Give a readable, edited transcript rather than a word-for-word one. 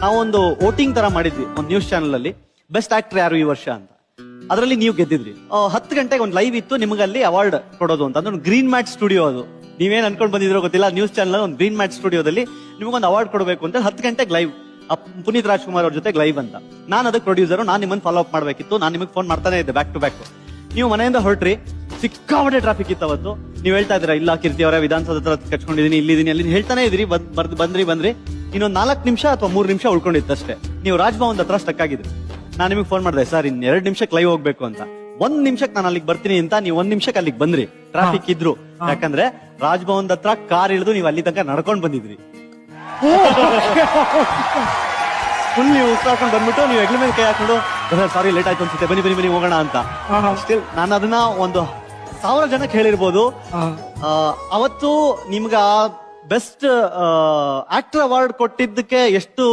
ನಾವೊಂದು ವೋಟಿಂಗ್ ತರ ಮಾಡಿದ್ವಿ ಒಂದು ನ್ಯೂಸ್ ಚಾನಲ್ ಅಲ್ಲಿ, ಬೆಸ್ಟ್ ಆಕ್ಟರ್ ಯಾರು ಈ ವರ್ಷ ಅಂತ. ಅದರಲ್ಲಿ ನೀವು ಗೆದ್ದಿದ್ರಿ. 10 ಗಂಟೆಗೆ ಒಂದು ಲೈವ್ ಇತ್ತು, ನಿಮ್ಗೆ ಅಲ್ಲಿ ಅವಾರ್ಡ್ ಕೊಡೋದು ಅಂತ. ಅಂದ್ರೆ ಗ್ರೀನ್ ಮ್ಯಾಟ್ ಸ್ಟುಡಿಯೋ ಅದು. ನೀವೇನ್ ಅನ್ಕೊಂಡ್ ಬಂದಿದ್ರೋ ಗೊತ್ತಿಲ್ಲ, ನ್ಯೂಸ್ ಚಾನಲ್ ಒಂದು ಗ್ರೀನ್ ಮ್ಯಾಟ್ ಸ್ಟುಡಿಯೋದಲ್ಲಿ ನಿಮಗೊಂದು ಅವಾರ್ಡ್ ಕೊಡಬೇಕು ಅಂತ 10 ಗಂಟೆಗೆ ಲೈವ್, ಪುನೀತ್ ರಾಜ್ಕುಮಾರ್ ಅವ್ರ ಜೊತೆ ಲೈವ್ ಅಂತ. ನಾನು ಅದಕ್ಕೆ ಪ್ರೊಡ್ಯೂಸರ್, ನಾನು ನಿಮ್ಮನ್ನ ಫಾಲೋ ಅಪ್ ಮಾಡ್ಬೇಕಿತ್ತು. ನಾನು ನಿಮಗೆ ಫೋನ್ ಮಾಡ್ತಾನೆ ಇದ್ದೆ ಬ್ಯಾಕ್ ಟು ಬ್ಯಾಕ್. ನೀವು ಮನೆಯಿಂದ ಹೊರಟ್ರಿ, ಸಿಕ್ಕಾಪಟ್ಟೆ ಟ್ರಾಫಿಕ್ ಇತ್ತು ಅವತ್ತು. ನೀವು ಹೇಳ್ತಾ ಇದ್ದೀರಾ, ಇಲ್ಲ ಕೀರ್ತಿ ಅವರ ವಿಧಾನಸೌಧ ಹತ್ರ ಕಚ್ಕೊಂಡಿದೀನಿ, ಇಲ್ಲಿದ್ದೀನಿ ಅಲ್ಲಿ ಹೇಳ್ತಾನೆ ಇದ್ರಿ. ಬಂದ್ರಿ ಇನ್ನೊಂದ್ 4 ನಿಮಿಷ ಅಥವಾ 3 ನಿಮಿಷ ಉಳ್ಕೊಂಡಿತ್ತಷ್ಟೇ. ನೀವು ರಾಜ್ಭವನ್ ಹತ್ರ ಸ್ಟಕ್ ಆಗಿದ್ರಿ. ನಾನು ನಿಮಗೆ ಫೋನ್ ಮಾಡಿದೆ, ಸರ್ ಇನ್ 2 ನಿಮಿಷಕ್ಕೆ ಲೈವ್ ಹೋಗ್ಬೇಕು ಅಂತ. 1 ನಿಮಿಷಕ್ಕೆ ನಾನು ಅಲ್ಲಿಗೆ ಬರ್ತೀನಿ ಅಂತ ನೀವು 1 ನಿಮಿಷಕ್ಕೆ ಅಲ್ಲಿಗೆ ಬಂದ್ರಿ. ಟ್ರಾಫಿಕ್ ಇದ್ರು, ಯಾಕಂದ್ರೆ ರಾಜ್ಭವನ್ ಹತ್ರ ಕಾರ್ ಇಳಿದು ನೀವು ಅಲ್ಲಿ ತನಕ ನಡ್ಕೊಂಡ್ ಬಂದಿದ್ರಿ. ಫುಲ್ ನೀವು ಉಸಿರಾಡ್ಕೊಂಡು ಬಂದ್ಬಿಟ್ಟು ನೀವು ಹೆಗ್ಲ ಮೇಲೆ ಕೈ ಹಾಕೊಂಡು, ಸಾರಿ ಲೇಟ್ ಆಯ್ತು ಅನ್ಸುತ್ತೆ, ಬನ್ನಿ ಹೋಗೋಣ ಅಂತ. ಸ್ಟಿಲ್ ನಾನು ಅದನ್ನ ಒಂದು 1000 ಜನಕ್ಕೆ ಹೇಳಿರ್ಬೋದು. ಅವತ್ತು ನಿಮ್ಗೆ ಬೆಸ್ಟ್ ಆಕ್ಟರ್ ಅವಾರ್ಡ್ ಕೊಟ್ಟಿದ್ದಕ್ಕೆ ಎಷ್ಟು